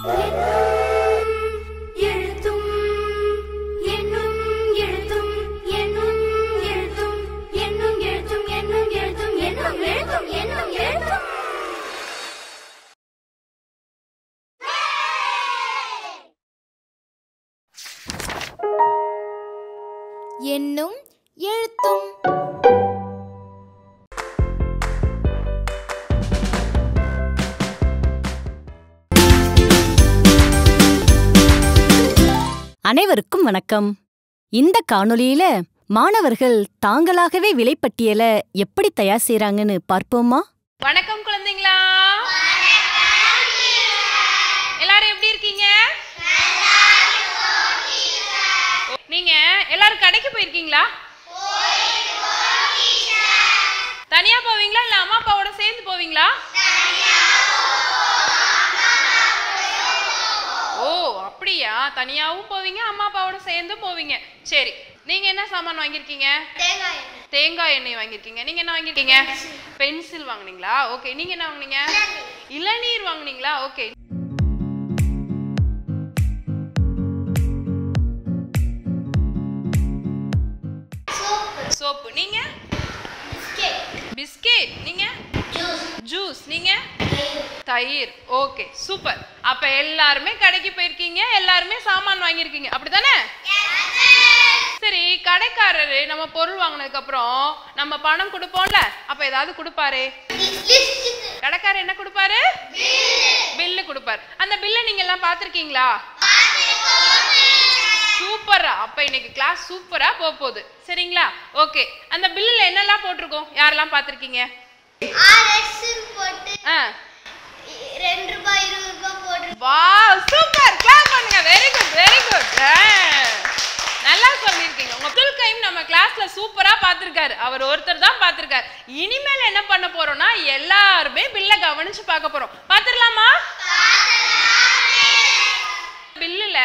என்னும் எழுத்தும். அனைவருக்கும் வணக்கம். இந்த காணொளியில மாணவர்கள் தாங்களாகவே விலைப்பட்டியலை எப்படி தயார் செய்றாங்கன்னு பார்ப்போமா? வணக்கம் குழந்தைங்களா, எல்லாரும் எப்படி இருக்கீங்க? நீங்க எல்லாரும் கடைக்கு போயிருக்கீங்களா? தனியா போவீங்களா இல்ல அம்மா அப்பாவோட சேர்ந்து போவீங்களா? ஓ அப்படியா, தனியாவும் போவீங்க அம்மா அப்பாவோட சேர்ந்து போவீங்க. சரி, நீங்க என்ன சாமான் வாங்கியிருக்கீங்க? தேங்காய் எண்ணெய் வாங்கியிருக்கீங்க. நீங்க என்ன வாங்கியிருக்கீங்க? பென்சில் வாங்குனீங்களா? ஓகே. நீங்க என்ன வாங்குனீங்க? இளநீர் வாங்குனீங்களா? ஓகே. சோப்பு. நீங்க? பிஸ்கெட். நீங்க? ஜூஸ். நீங்க? தயிர். Okay, super. அப்ப எல்லாருமே கடைக்கு போயிருக்கீங்க, எல்லாருமே சாமான் வாங்கியிருக்கீங்க, அப்படித்தானே? சரி, கடைக்காரரு நம்ம பொருள் வாங்கினதுக்கு அப்புறம் நம்ம பணம் கொடுப்போம்ல, அப்ப ஏதாவது கொடுப்பாரு. கடைக்காரர் என்ன கொடுப்பாரு? பில்லு கொடுப்பாரு. அந்த பில்லை நீங்க எல்லாம் பார்த்திருக்கீங்களா? சூப்பரா. அப்ப இன்னைக்கு கிளாஸ் சூப்பரா போகுது, சரிங்களா? ஓகே. அந்த பில்லுல என்னெல்லாம் போட்டிருக்கோம், யாரெல்லாம் பார்த்திருக்கீங்க? Wow, super. கிளாப் பண்ணுங்க. Very good, very good. நல்லா சொல்லிருக்கீங்க. உங்க அப்துல் கரீம் நம்ம கிளாஸ்ல சூப்பரா பார்த்திருக்காரு. அவர் ஒருத்தர் தான் பார்த்திருக்காரு. இனிமேல் என்ன பண்ண போறோம்னா எல்லாருமே பில்ல கவனிச்சு பார்க்க போறோம். பார்த்திரலாமா? பில்லுல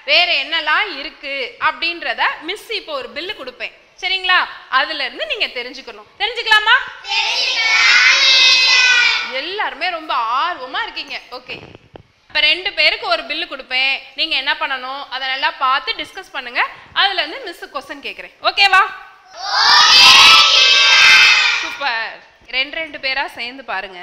வேற என்னெல்லாம் இருக்கு அப்படின்றத மிஸ் இப்போ ஒரு பில்லு கொடுப்பேன், சரிங்களா? அதுல இருந்து நீங்க தெரிஞ்சுக்கணும். தெரிஞ்சுக்கலாமா? எல்லாருமே ரொம்ப ஆர்வமா இருக்கீங்க. ஓகே. இப்ப 2 பேருக்கு ஒரு பில்லு கொடுப்பேன். நீங்க என்ன பண்ணணும், அதை நல்லா பார்த்து டிஸ்கஸ் பண்ணுங்க. அதுல இருந்து மிஸ் क्वेश्चन கேக்குறேன். ஓகேவா? சூப்பர். 2 பேரா சேர்ந்து பாருங்க.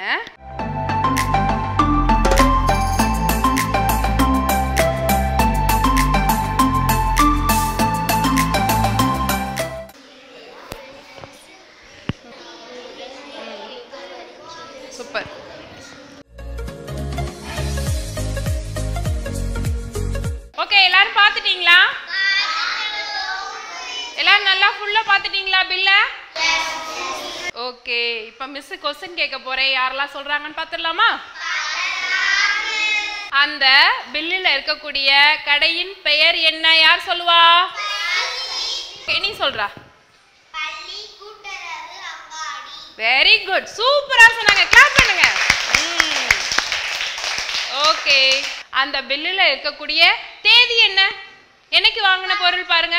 சூப்பர். ஓகே, எல்லாரும் பார்த்துட்டீங்களா? எல்லாரும் நல்லா ஃபுல்லா பார்த்துட்டீங்களா பில்ல? ஓகே. இப்ப மிஸ் क्वेश्चन கேட்க போறேன். யாரெல்லாம் சொல்றாங்கன்னு பார்த்துடலாமா? அந்த பில்லுல இருக்கக்கூடிய கடையின் பெயர் என்ன? யார் சொல்லுவா? நீ சொல்றா. வெரி குட், சூப்பரா சொன்னாங்க. கிளாப் பண்ணுங்க. ஓகே. அந்த பில்லுல இருக்கக்கூடிய தேதி என்ன? என்னைக்கு வாங்கின பொருள் பாருங்க.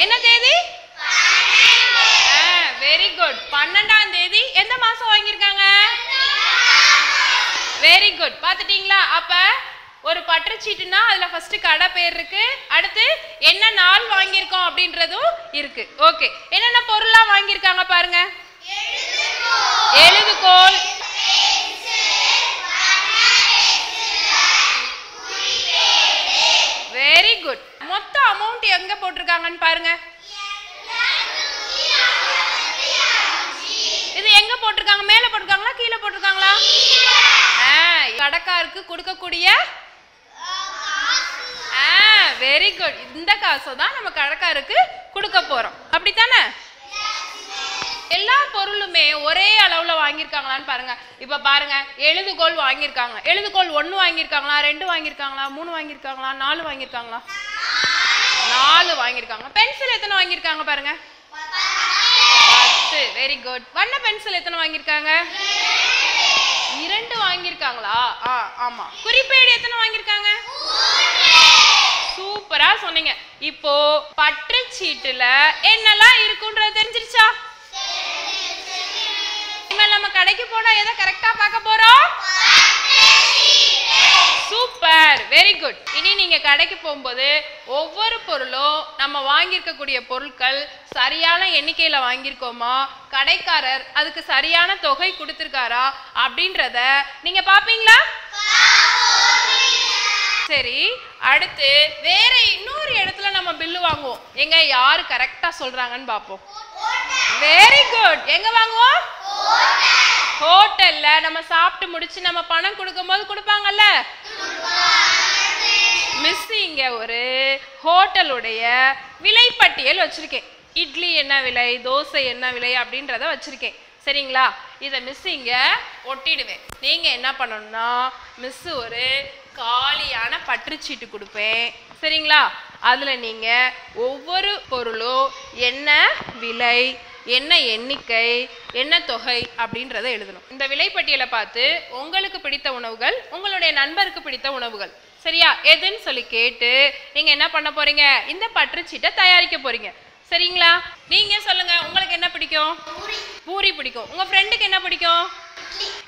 என்ன தேதி? Very good. 12ஆம் தேதி. எந்த மாசம் வாங்கியிருக்காங்க? Very good. பார்த்துட்டீங்களா? அப்ப ஒரு பற்றுச்சீட்டுனா அதுல ஃபர்ஸ்ட் கடை பேர் இருக்கு, அடுத்து என்ன நாள் வாங்கியிருக்கோம் அப்படின்றதும் இருக்கு. ஓகே. என்னென்ன பொருள்லாம் வாங்கியிருக்காங்க பாருங்க. எழுதுகோல், வெரி குட். மொத்த அமௌண்ட் எங்க போட்டிருக்காங்கன்னு பாருங்க. இது எங்க போட்டிருக்காங்க? மேல போட்டிருக்காங்களா கீழே போட்டிருக்காங்களா? கடைக்காருக்கு கொடுக்கக்கூடிய வெரி குட். இந்த காசை தான் நம்ம கடைக்காருக்கு கொடுக்க போறோம், அப்படித்தானே? எல்லா பொருளுமே ஒரே அளவுல வாங்கியிருக்காங்களான்னு பாருங்க. இப்ப பாருங்க, எழுதுகோல் வாங்கியிருக்காங்க. எழுதுகோல் 1 வாங்கியிருக்காங்களா, 2 வாங்கியிருக்காங்களா, 3 வாங்கியிருக்காங்களா, 4 வாங்கியிருக்காங்களா? 4 வாங்கியிருக்காங்க. பென்சில் எத்தனை வாங்கியிருக்காங்க பாருங்க? 10. Very good. வண்ண பென்சில் எத்தனை வாங்கியிருக்காங்க? 2 வாங்கியிருக்காங்களா? ஆமா. குறிப்பேடு எத்தனை வாங்கியிருக்காங்க? சூப்பரா சொன்னீங்க. இப்போ பற்றுச்சீட்டுல என்னெல்லாம் இருக்குன்றது தெரிஞ்சிருச்சா? இனிமேல் நம்ம கடைக்கு போனா எதை கரெக்டா பார்க்க போறோம்? Super, very good. இனி நீங்க கடைக்கு போகும்போது ஒவ்வொரு பொருளும் நம்ம வாங்கியிருக்கக்கூடிய பொருட்கள் சரியான எண்ணிக்கையில வாங்கியிருக்கோமா, கடைக்காரர் அதுக்கு சரியான தொகை கொடுத்திருக்காரா அப்படின்றத நீங்க பாப்பீங்களா? சரி, அடுத்து வேற இன்னொரு இடத்துல நம்ம பில்லு வாங்குவோம். எங்க யாரு கரெக்டா சொல்றாங்கன்னு பாப்போம். Very good. எங்க வாங்குவோம்? ஹோட்டல்ல. நம்ம சாப்பிட்டு முடிச்சு நம்ம பணம் கொடுக்கும்போது கொடுப்பாங்கல்ல. மிஸ் இங்க ஒரு ஹோட்டலுடைய விலைப்பட்டியல் வச்சிருக்கேன். இட்லி என்ன விலை, தோசை என்ன விலை அப்படின்றத வச்சிருக்கேன். சரிங்களா? இதை மிஸ் இங்க ஒட்டிடுவேன். நீங்க என்ன பண்ணணும்னா, மிஸ் ஒரு காலியான பற்றுச்சீட்டு கொடுப்பேன். சரிங்களா? அதுல நீங்க ஒவ்வொரு பொருளும் என்ன விலை, என்ன எண்ணிக்கை, என்ன தொகை அப்படின்றத எழுதணும். இந்த விலைப்பட்டியலை பார்த்து உங்களுக்கு பிடித்த உணவுகள், உங்களுடைய நண்பருக்கு பிடித்த உணவுகள், சரியா, எதுன்னு சொல்லி கேட்டு நீங்க என்ன பண்ண போறீங்க, இந்த பற்றுச்சீட்டை தயாரிக்க போறீங்க. சரிங்களா? நீங்க சொல்லுங்க, உங்களுக்கு என்ன பிடிக்கும்? பூரி பிடிக்கும். உங்க ஃப்ரெண்டுக்கு என்ன பிடிக்கும்?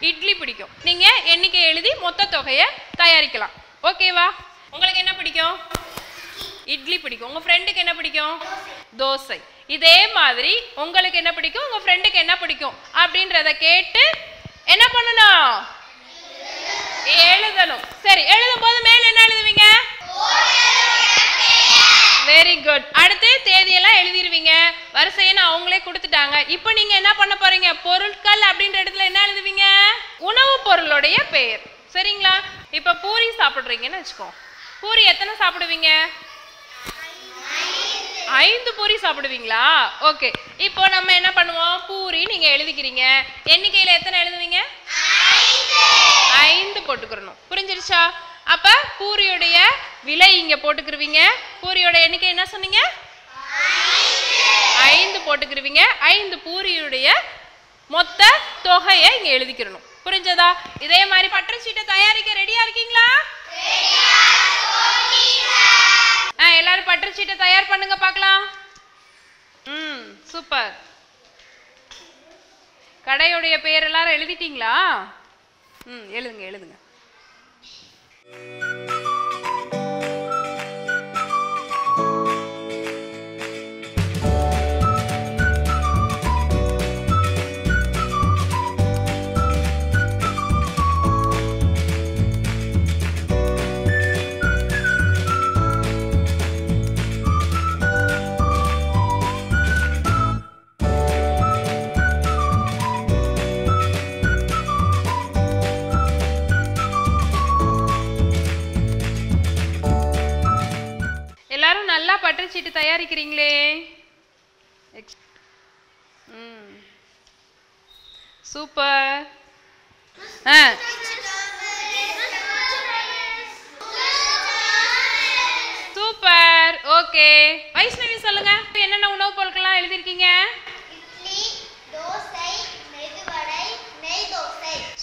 இட்லி பிடிக்கும். நீங்க எண்ணிக்கை எழுதி மொத்த தொகையை தயாரிக்கலாம். ஓகேவா? உங்களுக்கு என்ன பிடிக்கும்? இட்லி பிடிக்கும். உங்க ஃப்ரெண்டுக்கு என்ன பிடிக்கும்? தோசை. இதே மாதிரி உங்களுக்கு என்ன பிடிக்கும், உங்க ஃப்ரெண்டுக்கு என்ன பிடிக்கும் அப்படின்றத கேட்டு என்ன பண்ணணும்? எழுதணும். சரி, எழுதும் போது மேல என்ன எழுதுவீங்க? Very good. அடுத்து தேதியெல்லாம் எழுதிடுவீங்க. வரிசையை அவங்களே கொடுத்துட்டாங்க. இப்போ நீங்க என்ன பண்ண போறீங்க? பொருட்கள் அப்படின்ற இடத்துல என்ன எழுதுவீங்க? உணவு பொருளுடைய பெயர். சரிங்களா? இப்ப பூரி சாப்பிடுறீங்கன்னு வச்சுக்கோ. பூரி எத்தனை சாப்பிடுவீங்க? 5 பூரி சாப்பிடுவீங்களா? ஓகே. இப்போ நம்ம என்ன பண்ணுவோம்? பூரி நீங்க எழுதிக்கிறீங்க. எண்ணிக்கையில எத்தனை எழுதுவீங்க? 5 போட்டுக்கிறணும். புரிஞ்சிருச்சா? அப்ப பூரியுடைய விலை இங்க போட்டுக்கிருவீங்க. பூரியோட எண்ணிக்கை என்ன சொன்னீங்க? 5 போட்டுக்கிருவீங்க. 5 பூரியுடைய மொத்த தொகையை இங்க எழுதிக்கிறணும். புரிஞ்சதா? இதே மாதிரி பற்றுச்சீட்டை தயாரிக்க ரெடியா இருக்கீங்களா? எல்லாரும் பற்றுச்சீட்டை தயார் பண்ணுங்க பார்க்கலாம். சூப்பர். கடையுடைய பெயர் எல்லாரும் எழுதிட்டீங்களா? எழுதுங்க எழுதுங்க. எல்லாரும் நல்லா பற்றுச்சீட்டு தயாரிக்கிறீங்களே. சூப்பர். சூப்பர். ஓகே, வைஷ்ணவி சொல்லுங்க, என்னென்ன உணவு பொருட்கள்லாம் எழுதிருக்கீங்க?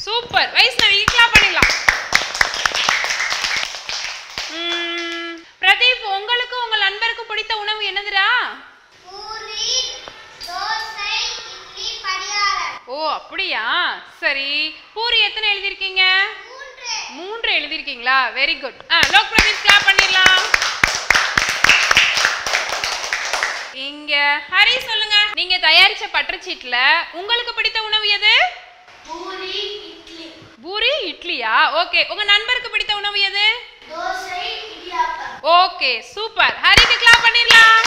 சூப்பர். வைஷ்ணவி கிளாப் பண்ணிடலாம். பிரதீப், உங்களுக்கு உங்க நண்பருக்கு பிடித்த உணவு என்னதுடா? பூரி, தோசை, இட்லி, பணியாரம். ஓ அப்படியா? சரி, பூரி எத்தனை எழுதிருக்கீங்க? 3 எழுதிருக்கீங்களா? Very good. லோக் பிரதீப் கிளாப் பண்ணிடலாம். இங்க ஹரி சொல்லுங்க, நீங்க தயாரிச்ச பற்றுச்சீட்டுல உங்களுக்கு பிடித்த உணவு எது? பூரி, இட்லி. பூரி, இட்லியா? ஓகே. உங்க நண்பருக்கு பிடித்த உணவு எது? தோசை, இடியாப்பம். Okay, super. ஹரிக்கு கிளாப் பண்ணிடலாம்.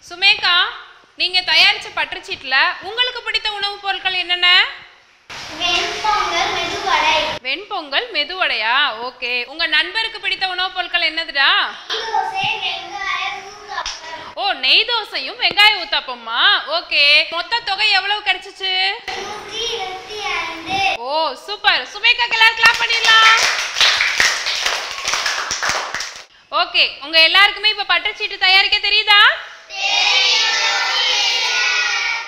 சுமேகா, நீங்க தயாரிச்ச பற்றுச்சீட்டுல உங்களுக்கு பிடித்த உணவு பொருட்கள் என்னென்ன? வெண்பொங்கல், மெதுவடை. வெண்பொங்கல், மெதுவடையா? ஓகே. உங்க நண்பருக்கு பிடித்த உணவு பொருட்கள் என்னதுடா? ஓ, நெய் தோசையும் வெங்காய ஊத்தாப்பமா? ஓகே. மொத்த தொகை எவ்வளவு கிடைச்சிச்சு? 125. ஓ சூப்பர். சுமேகாக்கு எல்லாரும் கிளாப் பண்ணிடலாம். ஓகே, உங்க எல்லாருக்குமே இப்ப பற்றுச்சீட்டு தயாரிக்க தெரியுதா?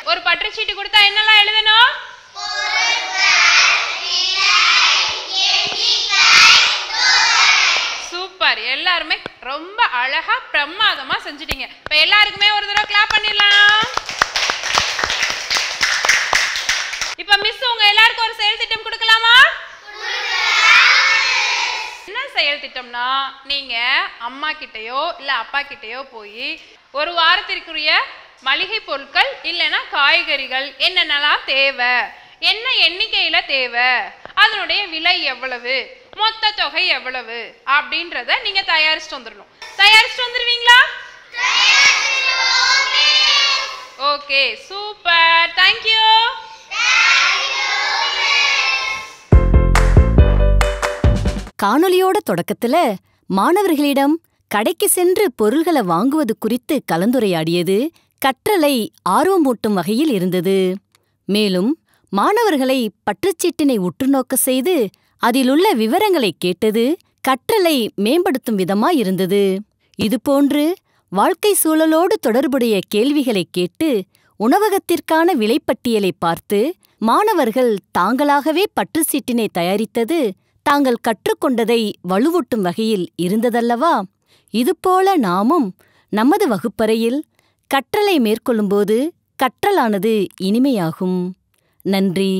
ஒரு பற்றுச்சீட்டு கொடுத்தா என்னெல்லாம் எழுதணும்? சூப்பர். எல்லாருமே ரொம்ப அழகா பிரமாதமா செஞ்சிட்டீங்க. இப்ப எல்லாருக்குமே ஒரு தடவை கிளாப் பண்ணிடலாம். இப்ப மிஸ் உங்க எல்லாருக்கும் ஒரு செயல் செயல் திட்டம் கொடுக்கலாமா? என்ன செயல் திட்டம்னா, நீங்க அம்மா கிட்டயோ இல்ல அப்பா கிட்டயோ போய் ஒரு வாரத்திற்குரிய மளிகை பொருட்கள் இல்லைன்னா காய்கறிகள் என்னென்னலாம் தேவை, என்ன எண்ணிக்கையில தேவை, அதனுடைய விலை எவ்வளவு, மொத்த தொகை எவ்வளவு அப்படின்றத நீங்க தயாரிச்சுட்டு வந்துடணும். தயாரிச்சுட்டு வந்துருவீங்களா? Okay, super, thank you. காணொளியோட தொடக்கத்துல மாணவர்களிடம் கடைக்கு சென்று பொருள்களை வாங்குவது குறித்து கலந்துரையாடியது கற்றலை ஆர்வமூட்டும் வகையில் இருந்தது. மேலும் மாணவர்களை பற்றுச்சீட்டினை உற்றுநோக்க செய்து அதிலுள்ள விவரங்களை கேட்டது கற்றலை மேம்படுத்தும் விதமாயிருந்தது. இதுபோன்று வாழ்க்கை சூழலோடு தொடர்புடைய கேள்விகளை கேட்டு உணவகத்திற்கான விலைப்பட்டியலை பார்த்து மாணவர்கள் தாங்களாகவே பற்றுச்சீட்டினை தயாரித்தது தாங்கள் கற்றுக்கொண்டதை வலுவூட்டும் வகையில் இருந்ததல்லவா? இதுபோல நாமும் நமது வகுப்பறையில் கற்றலை மேற்கொள்ளும்போது கற்றலானது இனிமையாகும். நன்றி.